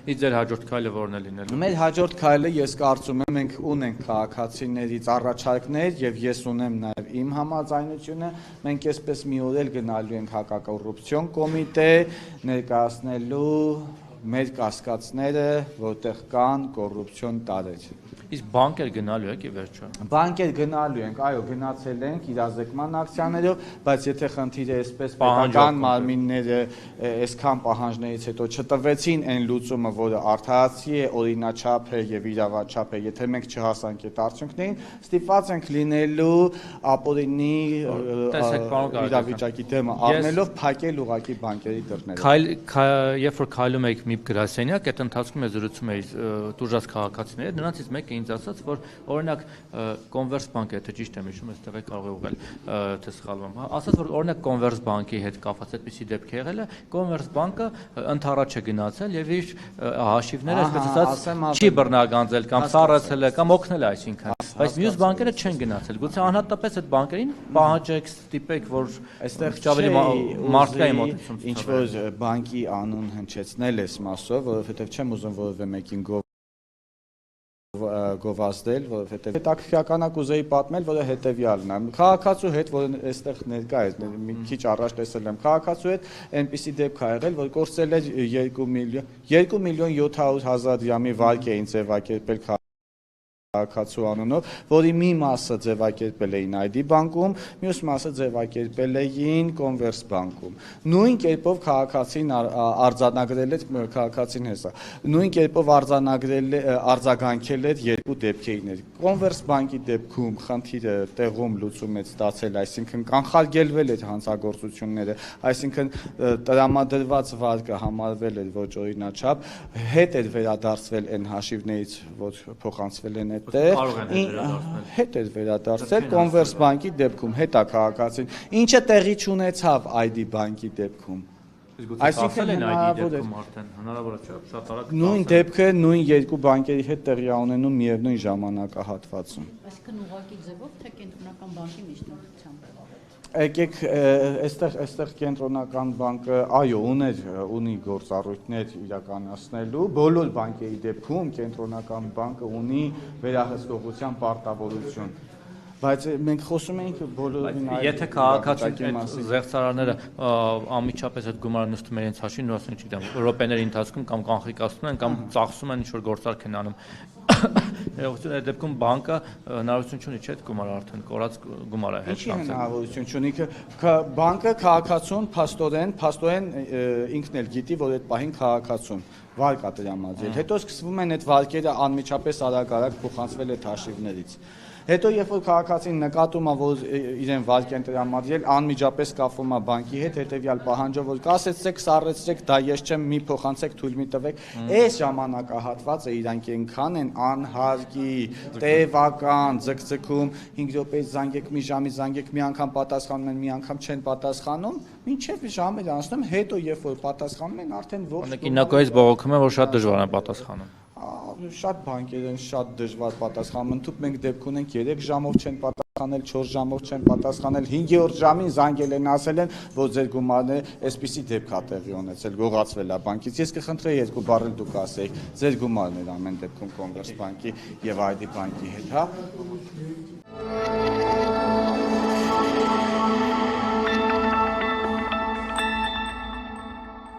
Իսկ ձեր հաջորդ քայլը որն է լինելու։ Մեր հաջորդ քայլը ես կարծում եմ մենք ունենք քաղաքացիներից առաջարկներ եւ ես ունեմ նաեւ իմ համաձայնությունը, մենք այսպես մի օր էլ գնալու ենք հակակոռուպցիոն կոմիտե ներկայացնելու մեր կասկածները, որտեղ կան կոռուպցիոն տարրեր։ Իսկ բանկեր գնալու եք ի վերջո։ Բանկեր գնալու ենք, այո, գնացել ենք իրազեկման ակցիաներով, բայց եթե խնդիրը այսպես պետական մարմինները այսքան պահանջներից հետո չտվեցին այն լուծումը, որը արդարացի է, օրինաչափ է եւ իրավաչափ է, եթե մենք չհասանք այդ արդյունքներին, ստիպված ենք լինելու ապօրինի իրավիճակի դեմը առնելով փակել ուղղակի բանկերի դռները։ Երբ որ քայլում եք մի գրասենյակ, այդ ընթացքում է զրուցում էի տուժած քաղաքացիների, նրանցից մեկը ինձ ասաց, որ օրինակ Converse բանկը, եթե ճիշտ եմ հիշում, այստեղ է կարող է ուղղել, թե սխալվում եմ, ասաց, որ օրինակ Converse բանկի հետ կապված այդպիսի դեպք է եղել է, Converse բանկը ընդառաջ է գնացել եւ իր հաշիվները, այսպես ասած, չի բռնագանձել կամ սառեցել է կամ օգնել է, այսինքն, բայց մյուս բանկերը չեն գնացել։ Գուցե անհատապես այդ բանկերին պահանջեք, ստիպեք, որ այստեղ ավելի մարդկային մոտեցում ինչ որ բանկի անուն հնչեցնել էս մասով, որովհետեւ չեմ ուզում որևէ մեկին գովազդել, որովհետև հետաքրքրական կուզեի պատմել, որը հետևյալն է։ Քաղաքացու հետ, որը այստեղ ներկա է, մի քիչ առաջ տեսել եմ, քաղաքացու հետ այնպիսի դեպք ա եղել, որ կորցրել էր 2 միլիոն 700,000 դրամի վարկ էին ձևակերպել քաղաքացու անունով, որի մի մասը ձևակերպել էին ID բանկում, մյուս մասը ձևակերպել էին Converse բանկում։ Նույն կերպով քաղաքացին արձանագրել էր քաղաքացին հեսա։ Նույն կերպով արձագանքել էր երկու դեպքերին։ Converse բանկի դեպքում խնդիրը տեղում լուծում է ստացել, այսինքն կանխարգելվել էր հանցագործությունները, այսինքն տրամադրված վարկը համարվել էր ոչ օրինաչափ, հետ էր վերադարձվել այն հաշիվներից, որ փոխանցվել են հետ էր վերադարձել Converse բանկի դեպքում, հետա քաղաքացին, ինչը տեղի չունեցավ ID բանկի դեպքում։ Այսինքն հնարավոր է չէ, շատ արագ։ Նույն դեպքը նույն երկու բանկերի հետ տեղի ունենում միևնույն ժամանակահատվածում։ Այսինքն ուղղակի ձևով, թե կենտրոնական բանկի միջնորդությամբ։ Եկեք այստեղ կենտրոնական բանկը այո ունի գործառույթներ իրականացնելու, բոլոր բանկերի դեպքում կենտրոնական բանկը ունի վերահսկողության պարտավորություն, բայց մենք խոսում ենք բոլորին եթե քաղաքացիների զեղծարարները անմիջապես այդ գումարը նստում են իրենց հաշիվին ու ասում են, չգիտեմ, րոպեների ընթացքում կամ կանխիկացնում են կամ ծախսում են ինչ-որ գործարք են անում։ Այդ դեպքում բանկը հնարավորություն չունի, չէ՞, այդ գումարը արդեն կորած գումար է հետ կանցել։ Ինչի հնարավորություն չունի, բանկը քաղաքացուն փաստորեն ինքն էլ գիտի, որ այդ պահին քաղաքացուն վարկ է տրամադրել։ Հետո սկսվում են այդ վարկերը անմիջապես արագ փոխանցվել այդ հաշիվներից։ Հետո երբ որ քաղաքացին նկատում է, որ իրեն վարկ են տրամադրել, անմիջապես կապվում է բանկի հետ, հետևյալ պահանջով, որ կասեցեք, սառեցրեք, դա ես չեմ, մի փոխանցեք, թույլ մի տվեք։ Այս ժամանակահատվածը իրանք այնքան են անհարգի, տևական, ձգձգում, 5 րոպեից զանգեք, մի ժամի զանգեք, մի անգամ պատասխանում են, մի անգամ չեն պատասխանում, մինչև ժամեր անցնում, հետո երբ որ պատասխանում են, արդեն ողջ Կինակոյից բողոքում է, որ շատ դժվար է պատասխանում։ Շատ բանկեր են շատ դժվար պատասխանում, ընդհանուր մենք դեպք ունենք 3 ժամով չեն պատասխանել, 4 ժամով չեն պատասխանել, 5-րդ ժամին զանգել են, ասել են, որ ձեր գումարը այսպիսի դեպք է տեղի ունեցել, գողացվել է բանկից։ Ես կխնդրեի 2 բառ էլ դուք ասեիք, ձեր գումարն էր ամեն դեպքում Converse բանկի եւ ID բանկի հետ, հա։